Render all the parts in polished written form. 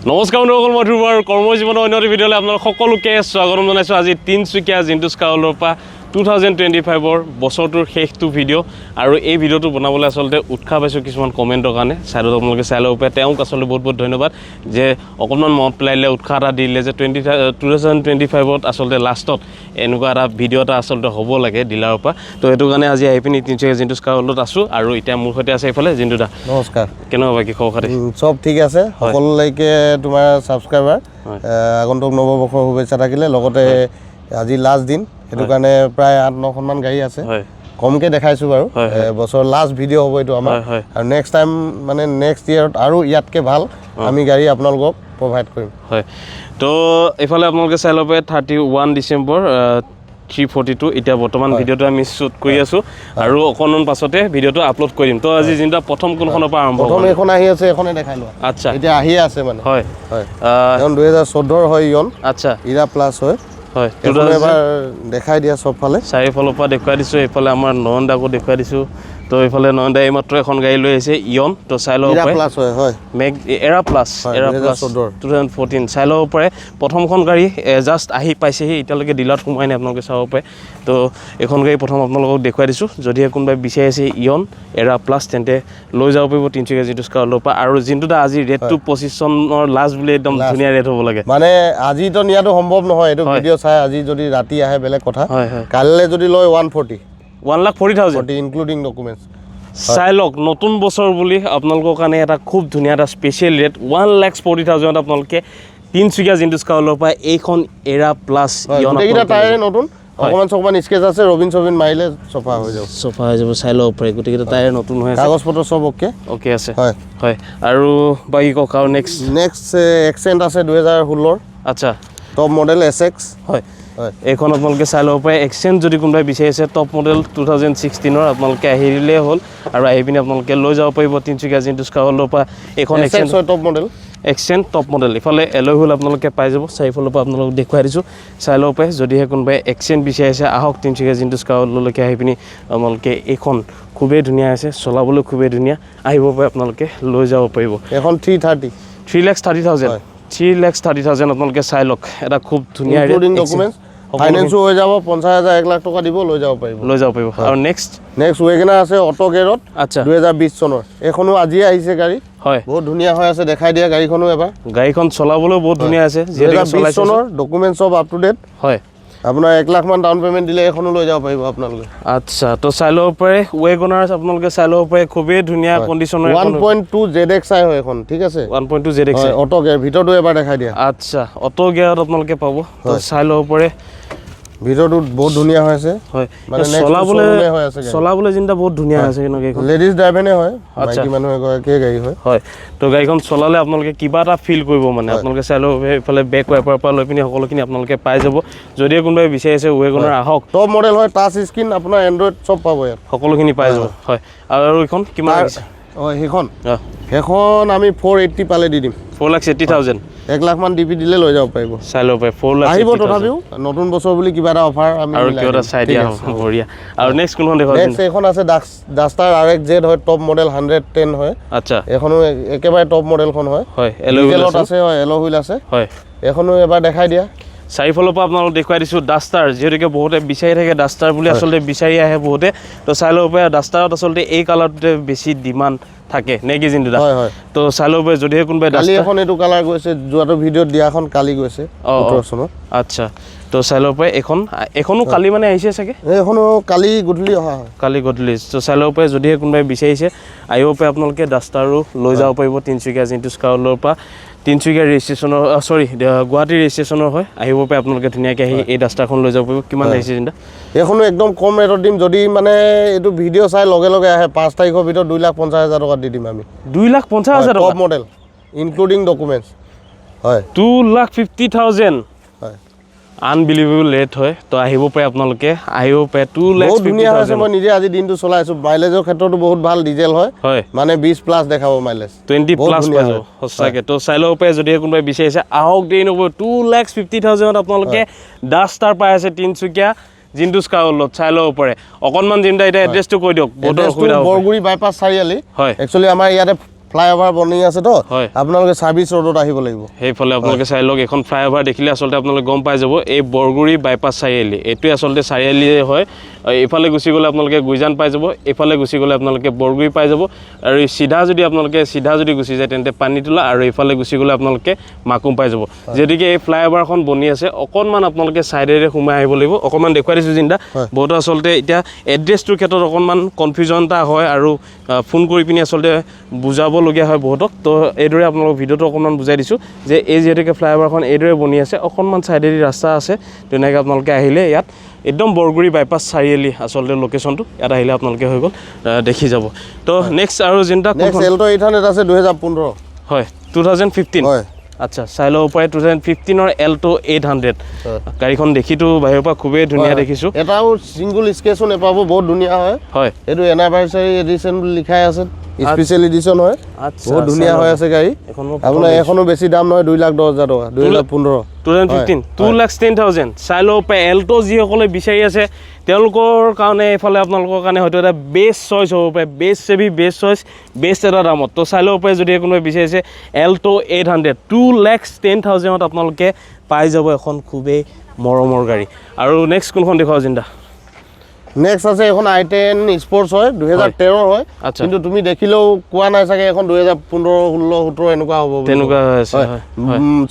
নমস্কাৰ বন্ধুসকল, মই ধ্ৰুৱৰ কৰ্মজীৱনৰ অন্য ভিডিঅ'লৈ আপোনালোক সকলোকে স্বাগতম জনাইছোঁ। আজি তিনিচুকীয়া জিন্তুছ কাৰ হলৰ পৰা 2025ৰ বছৰটোৰ শেষটো ভিডিঅ' আৰু এই ভিডিঅ'টো বনাবলৈ আচলতে উৎসাহ পাইছোঁ কিছুমান কমেণ্টৰ কাৰণে। চাইডত আপোনালোকে চাই ল'ব পাৰে। তেওঁক আচলতে বহুত বহুত ধন্যবাদ যে অকণমান মনত পেলাই দিলে, উৎসাহ এটা দিলে যে 2025ত আচলতে লাষ্টত এনেকুৱা এটা ভিডিঅ' এটা আচলতে হ'ব লাগে ডিলাৰৰ পৰা। তো সেইটো কাৰণে আজি আহি পিনি তিনিচুকীয়া জিন্তুছ কাৰ হলত আছোঁ আৰু এতিয়া মোৰ সৈতে আছে এইফালে জিন্তু দা। নমস্কাৰ। কেনেকুৱা বাকী খবৰ খাতি? চব ঠিক আছে। সকলোলৈকে তোমাৰ ছাবস্ক্ৰাইবাৰ আগন্তুক নৱবৰ্ষৰ শুভেচ্ছা থাকিলে। লগতে আজি লাষ্ট দিন, সেইটো কাৰণে প্ৰায় 8-9খনমান গাড়ী আছে। কমকৈ দেখাইছোঁ বাৰু, বছৰ লাষ্ট ভিডিঅ' হ'ব এইটো আমাৰ। আৰু নেক্সট টাইম মানে নেক্সট ইয়েৰত আৰু ইয়াতকৈ ভাল আমি গাড়ী আপোনালোকক প্ৰভাইড কৰিম। হয়, তো এইফালে আপোনালোকে চাই ল'ব 31 ডিচেম্বৰ 342 এতিয়া বৰ্তমান ভিডিঅ'টো আমি শ্বুট কৰি আছোঁ আৰু অকণমান পাছতে ভিডিঅ'টো আপলোড কৰিম। তো আজি যিটা প্ৰথম কোনখনৰ পৰা আৰম্ভ প্ৰথম এইখন আহি আছে, এইখনে দেখাই লোৱা। আচ্ছা, এতিয়া আহিয়ে আছে মানে। হয় হয়, এখন 2014 হয় ইয়ন। আচ্ছা, ইৰা প্লাছ হয়। হয়, এবাৰ দেখাই দিয়া চবফালে। চাৰিওফালৰ পৰা দেখুৱাই দিছোঁ। এইফালে আমাৰ নয়ন দাকো দেখুৱাই দিছোঁ। তো এইফালে নয়ন দাই এইমাত্ৰ এখন গাড়ী লৈ আহিছে ইয়ন। তো চাই ল'ব পাৰে। এৰা প্লাছ 2014 চাই ল'ব পাৰে। প্ৰথমখন গাড়ী জাষ্ট আহি পাইছেহি, এতিয়ালৈকে ডিলাৰত সোমাই নাই, আপোনালোকে চাব পাৰে। তো এইখন গাড়ী প্ৰথম আপোনালোকক দেখুৱাই দিছোঁ। যদিহে কোনোবাই বিচাৰি আছে ইয়ন এৰা প্লাছ, তেন্তে লৈ যাব পাৰিব তিনিচুকীয়া জিন্তুছ কাৰ হলৰ পৰা। আৰু জিন্তুদা আজি ৰেটটো 25 চনৰ লাষ্ট বুলি একদম ধুনীয়া ৰেট হ'ব লাগে। মানে আজিতো নিয়াটো সম্ভৱ নহয়, এইটো ভিডিঅ' চাই আজি যদি ৰাতি আহে বেলেগ কথা। কাইলৈ যদি লয় 140,000 ইনক্লুডিং ডকুমেণ্টছ। চাই লওক, নতুন বছৰ বুলি আপোনালোকৰ কাৰণে এটা খুব ধুনীয়া এটা স্পেচিয়েল ৰেট 1,40,000 আপোনালোকে তিনিচুকীয়া জিন্তুছ কাৰ হলৰ পৰা এইখন এৰা প্লাছ ইয়ন টায়াৰে নতুন, অকণমান স্কেচ আছে, ৰবিন মাৰিলে চফা হৈ যাব। চাই ল'ব পাৰে। গোটেইকেইটা টায়াৰ নতুন হৈ আছে, কাগজ পত্ৰ চব অ'কে আছে। হয় হয়, আৰু বাকী কওক। আৰু নেক্সট এক্সেণ্ট আছে 2016। আচ্ছা, টপ মডেল SX। হয়, এইখন আপোনালোকে চাই ল'ব পাৰে। এক্সেঞ্জ যদি কোনোবাই বিচাৰিছে টপ মডেল 2016ৰ, আপোনালোকে আহি দিলেই হ'ল আৰু আহি পিনি আপোনালোকে লৈ যাব পাৰিব তিনিচুকীয়া জিন্তুছ কাৰ হলৰ পৰা। এইখন এক্সেঞ্জ টপ মডেল। ইফালে এলয় হুইল আপোনালোকে পাই যাব। চাৰিওফালৰ পৰা আপোনালোকক দেখুৱাই দিছোঁ, চাই ল'ব পাৰে। যদিহে কোনোবাই এক্সেঞ্জ বিচাৰিছে, আহক তিনিচুকীয়া জিন্তুছ কাৰ হললৈকে আহি পিনি আপোনালোকে এইখন খুবেই ধুনীয়া আছে, চলাবলৈ খুবেই ধুনীয়া, আহিব পাৰে, আপোনালোকে লৈ যাব পাৰিব। এখন 3,30,000 3,30,000 আপোনালোকে চাই লওক। এটা খুব ধুনীয়া ডকুমেণ্টছ, ফাইনেন্সো হৈ যাব। 50,000 1 লাখ টকা দিব, লৈ যাব পাৰিব। আৰু নেক্সট ৱেগনাৰ আছে অটো গেৰত। আচ্ছা, 2020 চনৰ। এইখনো আজিয়ে আহিছে গাড়ী। হয়, বহুত ধুনীয়া হৈ আছে। দেখাই দিয়া গাড়ীখনো এবাৰ। গাড়ীখন চলাবলৈও বহুত ধুনীয়া আছে। 2020 চনৰ ডকুমেণ্টছ চব আপ টু ডেট। হয়, আপোনাৰ 1 লাখ মান ডাউন পে'মেণ্ট দিলে এইখনো লৈ যাব পাৰিব আপোনালোকে। আচ্ছা, তো চাই ল'ব পাৰে। ৱেগনাৰ আপোনালোকে চাই ল'ব পাৰে, খুবেই ধুনীয়া কণ্ডিশ্যনৰ। 1.2 ZXi হয় এখন, ঠিক আছে। 1.2 ZXi অটো গিয়াৰ, ভিতৰটো এবাৰ দেখাই দিয়া। আচ্ছা, অটো গিয়াৰত আপোনালোকে পাব। তো চাই ল'ব পাৰে, ভিতৰটো বহুত ধুনীয়া হৈ আছে। হয়, মানে চলাবলৈ যেনিবা বহুত ধুনীয়া আছে। কিন্তু লেডিজ ড্ৰাইভাৰে হয়, মাইকী মানুহ এগৰাকীয়ে গাড়ী হয়। হয়, তো গাড়ীখন চলালে আপোনালোকে কিবা এটা ফিল কৰিব মানে। আপোনালোকে চাই ল'ব, এইফালে বেক ৱাইপাৰৰ পৰা লৈ পিনি সকলোখিনি আপোনালোকে পাই যাব। যদিও কোনোবাই বিচাৰিছে ৱেগনাৰ, আহক। টপ মডেল হয়, টাচ স্ক্ৰীন, আপোনাৰ এণ্ড্ৰইড চব পাব ইয়াত, সকলোখিনি পাই যাব। হয়, আৰু এইখন কিমান লাগিছে? সেইখন আমি 480 পালে দি দিম। 4,80,000 1 লাখ মান ডিপি দিলে লৈ যাব পাৰিব। চাই ল'ব পাৰে। 4 লাখ আহিব। তথাপিও নতুন বছৰ বুলি কিবা এটা অফাৰ আমি আৰু কিবা এটা চাই দিয়া বঢ়িয়া। আৰু নেক্সট কোনখন দেখুৱাব? এইখন আছে ডাষ্টাৰ RXZ হয়, টপ মডেল 110 হয়। আচ্ছা, এইখনো একেবাৰে টপ মডেলখন হয়। ডিজেলত আছে, এলয় হুইল আছে। হয়, এইখনো এবাৰ দেখাই দিয়া। চাৰিফালৰ পৰা আপোনালোক দেখুৱাই দিছোঁ ডাষ্টাৰ, যিহেতুকে বহুতে বিচাৰি থাকে ডাষ্টাৰ বুলি, আচলতে বিচাৰি আহে বহুতে। তো চাই ল'ব পাৰে, ডাষ্টাৰত আচলতে এই কালাৰটোতে বেছি ডিমাণ্ড থাকে নে কি জিন্তুদা? তো চাই ল'ব পাৰে। যদিহে কোনোবাই কালি এখন এইটো কালাৰ গৈছে, যোৱাটো ভিডিঅ'ত দিয়াখন কালি গৈছে 18 চনত। আচ্ছা, তো চাই ল'ব পাৰে। এখনো কালি মানে আহিছে চাগে। এইখনো কালি গধূলি অহা হয়। কালি গধূলি। তো চাই ল'ব পাৰে। যদিহে কোনোবাই বিচাৰিছে, আহিব পাৰে আপোনালোকে, ডাষ্টাৰো লৈ যাব পাৰিব তিনিচুকীয়া জিন্তুছ কাৰ হলৰ পৰা। তিনিচুকীয়া ৰেজিষ্ট্ৰেশ্যনৰ, গুৱাহাটী ৰেজিষ্ট্ৰেশ্যনৰ হয়। আহিব পাৰে আপোনালোকে, ধুনীয়াকৈ আহি এই ডাষ্টাৰখন লৈ যাব পাৰিব। কিমান আহিছে চিন্তা? এইখনো একদম কম ৰেটত দিম। যদি মানে এইটো ভিডিঅ' চাই লগে লগে আহে, 5 তাৰিখৰ ভিতৰত 2,50,000 টকা দি দিম আমি। 2,50,000 টপ মডেল ইনক্লুডিং ডকুমেণ্টছ। হয়, 2,50,000। হয়, আনবিলিভেবল ৰেট হয়। তো আহিব পাৰে আপোনালোকে, আহিব পাৰে। 2,50,000 মই নিজে আজি দিনটো চলাই আছোঁ। মাইলেজৰ ক্ষেত্ৰতো বহুত ভাল, ডিজেল হয়। হয়, মানে 20+ দেখাব মাইলেজ, 20+ পাই যাব সঁচাকৈ। তো চাই ল'ব পাৰে। যদিহে কোনোবাই বিচাৰিছে, আহক, দেৰি নকৰিব। 2,50,000 আপোনালোকে ডাষ্টাৰ পাই আছে তিনিচুকীয়া জিন্তুছ কাৰ হলত। চাই ল'ব পাৰে। অকণমান জিন্তা এতিয়া এড্ৰেছটো কৈ দিয়ক, বহুত অসুবিধা হ'ব। বৰগুৰি বাইপাছ চাৰিআলি। হয়, একচুৱেলি আমাৰ ইয়াতে ফ্লাইঅভাৰ বনি আছে তো হয় আপোনালোকে সাৰ্ভিস ৰোডত আহিব লাগিব সেইফালে আপোনালোকে চাই লওক এখন ফ্লাইঅভাৰ দেখিলে আচলতে আপোনালোকে গম পাই যাব এই বৰগুৰি বাইপাছ চাৰিআলি এইটোৱে আচলতে চাৰিআলি হয় এইফালে গুচি গ'লে আপোনালোকে গুইজান পাই যাব এইফালে গুচি গ'লে আপোনালোকে বৰগুৰি পাই যাব আৰু সিধা যদি গুচি যায় তেন্তে পানীতোলা আৰু এইফালে গুচি গ'লে আপোনালোকে মাকুম পাই যাব যেদিকে এই ফ্লাইঅভাৰখন বনি আছে অকণমান আপোনালোকে চাইডেৰে সোমাই আহিব লাগিব অকণমান দেখুৱাই দিছোঁ জিন্দা বহুতো আচলতে এতিয়া এড্ৰেছটোৰ ক্ষেত্ৰত অকণমান কনফিউজন এটা হয় আৰু ফোন কৰি পিনি আচলতে বুজাবলগীয়া হয় বহুতক তো এইদৰে আপোনালোকক ভিডিঅ'টো অকণমান বুজাই দিছোঁ যে এই যিহেতুকে ফ্লাইঅভাৰখন এইদৰে বনি আছে অকণমান চাইডেদি ৰাস্তা আছে তেনেকৈ আপোনালোকে আহিলে ইয়াত একদম বৰগুৰি বাইপাছ চাৰিআলি আচলতে লোকেশ্যনটো ইয়াত আহিলে আপোনালোকে হৈ গ'ল দেখি যাব তো নেক্সট আৰু জিন্তা এল্টো 800 আছে 2015 হয় 2015 হয় আচ্ছা চাই ল'ব পাৰে 2015 এল্টো 800 গাড়ীখন দেখিতো বাহিৰৰ পৰা খুবেই ধুনীয়া দেখিছোঁ এটাও সিঙ্গল স্কেচো নেপাব বহুত ধুনীয়া হয় হয় এইটো এনিভাৰ্সাৰী এডিশ্যন বুলি লিখাই আছে স্পেশাল এডিশ্যন হয় আচ্ছা বহুত ধুনীয়া হৈ আছে গাড়ী আপোনাৰ এখনো বেছি দাম নহয় 2,10,000 টকা 2015 2015 2,10,000 চাই ল'ব পাৰে এল্টো যিসকলে বিচাৰি আছে তেওঁলোকৰ কাৰণে এইফালে আপোনালোকৰ কাৰণে হয়তো এটা বেষ্ট চইচ হ'ব পাৰে best Chevy best choice best এটা দামত তো চাই ল'ব পাৰে যদি কোনোবাই বিচাৰিছে এল্টো 800 2,10,000 আপোনালোকে পাই যাব এখন খুবেই মৰমৰ গাড়ী আৰু নেক্সট কোনখন দেখুৱাও জিন্দা নেক্সট আছে এখন i10 স্পৰ্টছ হয় 2013 হয় কিন্তু তুমি দেখিলেও কোৱা নাই চাগে এখন 2015 16 17 এনেকুৱা হ'ব তেনেকুৱা আছে হয়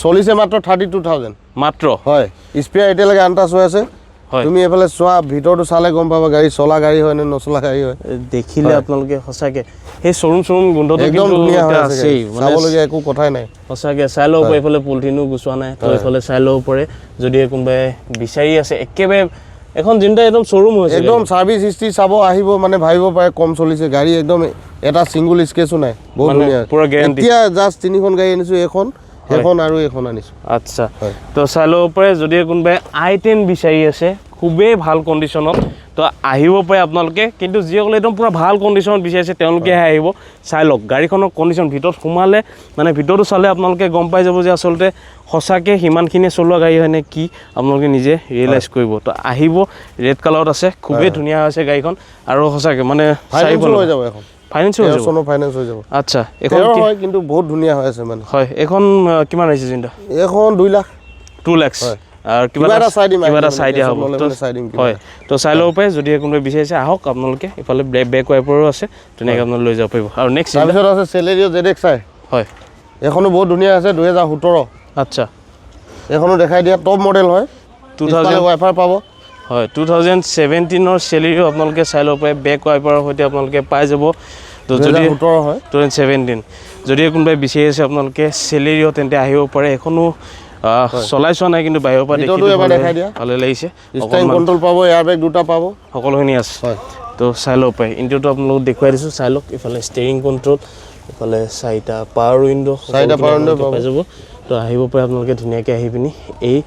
চলিছে মাত্ৰ 32,000 মাত্ৰ হয় স্পেয়াৰ এতিয়ালৈকে আনটাচ হৈ আছে তুমি এফালে চোৱা ভিতৰটো চালে গম পাবা গাড়ী চলা গাড়ী হয় নে নচলা গাড়ী হয় দেখিলে আপোনালোকে সঁচাকে সেই শ্বৰুম গোন্ধটো একদম ধুনীয়া হৈ আছে চাবলগীয়া একো কথাই নাই সঁচাকে চাই ল'ব পাৰে এইফালে পলিথিনো গুচোৱা নাই তো এইফালে চাই ল'ব পাৰে যদি কোনোবাই বিচাৰি আছে একেবাৰে এখন জিন্তা একদম শ্বৰুম হৈছে একদম সাৰ্ভিস হিষ্ট্ৰি চাব আহিব মানে ভাবিব পাৰে কম চলিছে গাড়ী একদম এটা সিঙ্গল স্কেচো নাই বহুত ধুনীয়া পুৰা গ্যাৰান্টি এতিয়া জাস্ট তিনিখন গাড়ী আনিছো এখন আৰু এখন আনিছো আচ্ছা তো চাই ল'ব পাৰে যদি কোনোবাই i10 বিচাৰি আছে খুবেই ভাল কণ্ডিশ্যনত তো আহিব পাৰে আপোনালোকে কিন্তু যিসকলে একদম পুৰা ভাল কণ্ডিশ্যনত বিচাৰিছে তেওঁলোকেহে আহিব চাই লওক গাড়ীখনৰ কণ্ডিশ্যন ভিতৰত সোমালে মানে ভিতৰটো চালে আপোনালোকে গম পাই যাব যে আচলতে সঁচাকৈ সিমানখিনি চলোৱা গাড়ী হয় নে কি আপোনালোকে নিজে ৰিয়েলাইজ কৰিব তো আহিব ৰেড কালাৰত আছে খুবেই ধুনীয়া হৈছে গাড়ীখন আৰু সঁচাকৈ মানে ফাইনেন্স হৈ যাব এখন ফাইনেন্স হৈ যাব ফাইনেন্স হৈ যাব আচ্ছা এখন হয় কিন্তু বহুত ধুনীয়া হৈ আছে মানে হয় এখন কিমান আহিছে জিন্দা এখন 2 লাখ 2 লাখ আৰু কিবা এটা চাই দিয়া হ'ব হয় তো চাই ল'ব পাৰে যদি কোনোবাই বিচাৰিছে আহক আপোনালোকে এইফালে বেক ৱাইপাৰো আছে তেনেকৈ আপোনালোকে লৈ যাব পাৰিব আৰু নেক্সট তাৰপিছত আছে চেলেৰিও ZX হয় এখনো বহুত ধুনীয়া আছে 2017 আচ্ছা এখনো দেখাই দিয়া টপ মডেল হয় 2000 ৱাইপাৰ পাব হয় 2017 চেলেৰিও আপোনালোকে চাই ল'ব পাৰে বেক ৱাইপাৰৰ সৈতে আপোনালোকে পাই যাব তো যদি 2017 হয় 2017 যদি কোনোবাই বিচাৰি আছে আপোনালোকে চেলেৰিও তেন্তে আহিব পাৰে এখনো চলাই চোৱা নাই কিন্তু বাহিৰৰ পৰা দেখাই দিয়া ভালে লাগিছে ষ্টাইং কণ্ট্ৰল পাব এয়াৰবেগ দুটা পাব সকলোখিনি আছে তো চাই ল'ব পাৰে ইণ্টাৰটো আপোনালোকক দেখুৱাই দিছোঁ চাই লওক ইফালে ষ্টেৰিং কণ্ট্ৰল ইফালে 4টা পাৱাৰ উইণ্ডো পাই যাব তো আহিব পাৰে আপোনালোকে ধুনীয়াকৈ আহি পিনি এই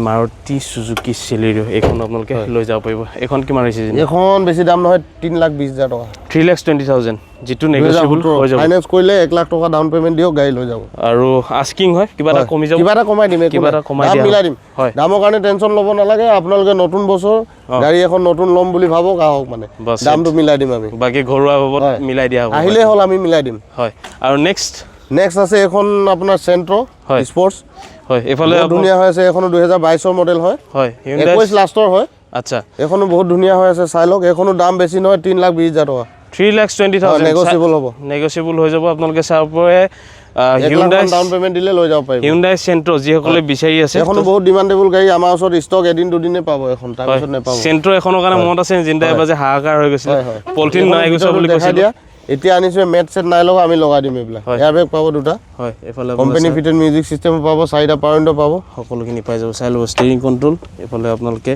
মাৰুতি সুজুকি চেলেৰিও এইখন আপোনালোকে লৈ যাব পাৰিব এইখন কিমান হৈছে এখন বেছি দাম নহয় 3,20,000 টকা 3,20,000 যিটো নেগোচিয়েবল হৈ যাব ফাইনেন্স কৰিলে 1 লাখ টকা ডাউন পেমেণ্ট দিও গাড়ী লৈ যাব আৰু আস্কিং হয় কিবা এটা কমি যাব কিবা এটা কমাই দিম দাম মিলাই দিম হয় দামৰ কাৰণে টেনচন ল'ব নালাগে আপোনালোকে নতুন বছৰ গাড়ী এখন নতুন ল'ম বুলি ভাবক আহক মানে দামটো মিলাই দিম আমি বাকি ঘৰুৱা বাবদ মিলাই দিয়া হ'ব আহিলে হ'ল আমি মিলাই দিম হয় আৰু নেক্সট আছে এখন আপোনাৰ চেন্ট্ৰ স্পৰ্টছ হয় এফালে ধুনীয়া হৈ আছে এখনো 2022 মডেল হয় হয় 21 লাষ্টৰ হয় আচ্ছা এখনো বহুত ধুনীয়া হৈ আছে চাই লওক এখনো দাম বেছি নহয় 3,20,000 টকা 3,20,000 নেগোচিয়েবল হ'ব নেগোচিয়েবল হৈ যাব আপোনালোকে চাব পাৰে হিউন্ডাই ডাউন পেমেণ্ট দিলে লৈ যাব পাৰিব হিউন্ডাই চেন্ট্ৰ যিসকলে বিচাৰি আছে এখনো বহুত ডিমান্ডেবল গাড়ী আমাৰ ওচৰত ষ্টক এদিন দুদিনে পাব এখন তাৰপিছত নেপাব চেন্ট্ৰ এখনৰ কাৰণে মনত আছে জিন্দাই বাজে হাহাকাৰ হৈ গৈছিল পলিথিন নাই গৈছে বুলি কৈছিল এতিয়া আনিছো মেট সেট নাই লগা আমি লগাই দিম এইবিলাক এয়াৰবেগ পাব দুটা হয় এফালে কোম্পানী ফিটেড মিউজিক সিস্টেম পাব 4টা পাৱাৰ উইণ্ডো পাব সকলোখিনি পাই যাব চাই ল'ব ষ্টেৰিং কণ্ট্ৰল এফালে আপোনালোকে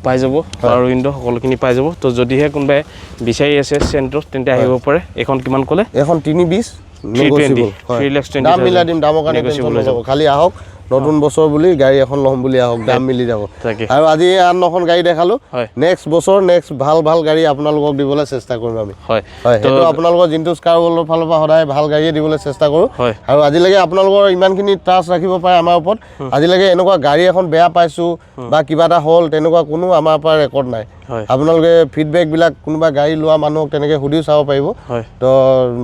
পাই যাব পাৱাৰ উইণ্ডো সকলোখিনি পাই যাব তো যদিহে কোনোবাই বিচাৰি আছে চেন্ট্ৰত তেন্তে আহিব পাৰে এখন কিমান ক'লে এখন 3,20 নেগোচিয়েবল 3,20,000 দাম মিলাই দিম দামৰ কাৰণে টেনচন নল'ব খালি আহক নতুন বছৰ বুলি গাড়ী এখন ল'ম বুলি আহক দাম মিলি যাব তাকে আৰু আজি 8-9খন গাড়ী দেখালো হয় নেক্সট বছৰ নেক্সট ভাল গাড়ী আপোনালোকক দিবলৈ চেষ্টা কৰিম আমি হয় হয় সেইটো আপোনালোকৰ জিন্টুছ কাৰ ৱৰ্ল্ডৰ ফালৰ পৰা সদায় ভাল গাড়ীয়ে দিবলৈ চেষ্টা কৰোঁ হয় আৰু আজিলৈকে আপোনালোকৰ ইমানখিনি ট্ৰাষ্ট ৰাখিব পাৰে আমাৰ ওপৰত আজিলৈকে এনেকুৱা গাড়ী এখন বেয়া পাইছোঁ বা কিবা এটা হ'ল তেনেকুৱা কোনো আমাৰ পৰা ৰেকৰ্ড নাই হয় আপোনালোকে ফিডবেকবিলাক কোনোবা গাড়ী লোৱা মানুহক তেনেকৈ সুধিও চাব পাৰিব হয় তো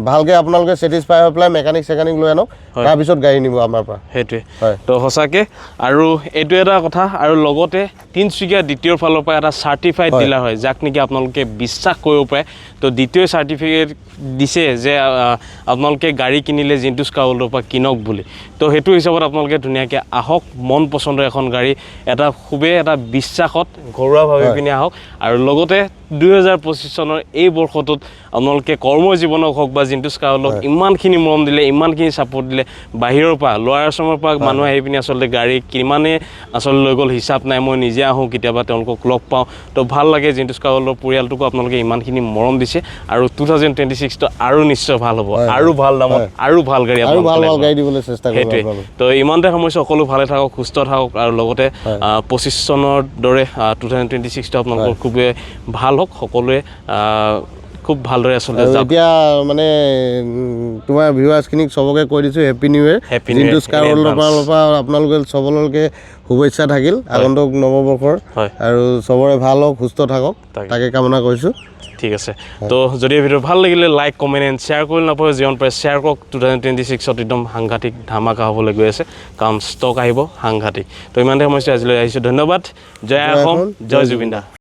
ভালকৈ আপোনালোকে ছেটিছফাই হৈ পেলাই মেকানিক লৈ আনক তাৰপিছত গাড়ী নিব আমাৰ পৰা সেইটোৱে হয় তো সঁচাকৈ আৰু এইটো এটা কথা আৰু লগতে তিনিচুকীয়া দ্বিতীয়ৰ ফালৰ পৰা এটা চাৰ্টিফাইড ডিলাৰ হয় যাক নেকি আপোনালোকে বিশ্বাস কৰিব পাৰে তো দ্বিতীয় চাৰ্টিফিকেট দিছে যে আপোনালোকে গাড়ী কিনিলে জিন্টুছ কাৰ ৱৰ্ল্ডৰ পৰা কিনক বুলি তো সেইটো হিচাপত আপোনালোকে ধুনীয়াকৈ আহক মন পচন্দৰ এখন গাড়ী এটা খুবেই এটা বিশ্বাসত ঘৰুৱাভাৱে পিনি আহক আৰু লগতে 2025 চনৰ এই বৰ্ষটোত আপোনালোকে কৰ্মজীৱনক হওক বা জিন্টুছ কাৰ ৱৰ্ল্ডক ইমানখিনি মৰম দিলে ইমানখিনি ছাপোৰ্ট দিলে বাহিৰৰ পৰা লোৱাৰ আছামৰ পৰা মানুহ আহি পিনি আচলতে গাড়ী কিমানে আচলতে লৈ গ'ল হিচাপ নাই মই নিজে আহোঁ কেতিয়াবা তেওঁলোকক লগ পাওঁ তো ভাল লাগে জিন্টুছ কাৰ ৱৰ্ল্ডৰ পৰিয়ালটোকো আপোনালোকে ইমানখিনি মৰম দিছে আৰু 2026টো আৰু নিশ্চয় ভাল হ'ব আৰু ভাল দামত আৰু ভাল গাড়ী আৰু ভাল গাড়ী দিবলৈ চেষ্টা কৰিম তো ইমানতে সমস্যা সকলো ভালে থাকক সুস্থ থাকক আৰু লগতে 25 চনৰ দৰে 2026টো আপোনালোকৰ খুবেই ভাল হওক সকলোৱে খুব ভালদৰে আচলতে এতিয়া মানে তোমাৰ ভিউৱাৰ্ছখিনিক চবকে কৈ দিছোঁ হেপী নিউ ইয়েৰ জিন্টুছ কাৰ ৱৰ্ল্ডৰ পৰা আপোনালোকে চবলৈকে শুভেচ্ছা থাকিল আগন্তুক নৱবৰ্ষৰ আৰু চবৰে ভাল হওক সুস্থ থাকক তাকে কামনা কৰিছোঁ ঠিক আছে তো যদি এই ভিডিঅ' ভাল লাগিলে লাইক কমেণ্ট এণ্ড শ্বেয়াৰ কৰি নাপায় যিমান পাৰে শ্বেয়াৰ কৰক 2026ত একদম সাংঘাতিক ধামাকা হ'বলৈ গৈ আছে কাৰণ ষ্টক আহিব সাংঘাতিক তো ইমানতে সমস্যা আজিলৈ আহিছোঁ ধন্যবাদ জয় অসম জয় জুবিন দা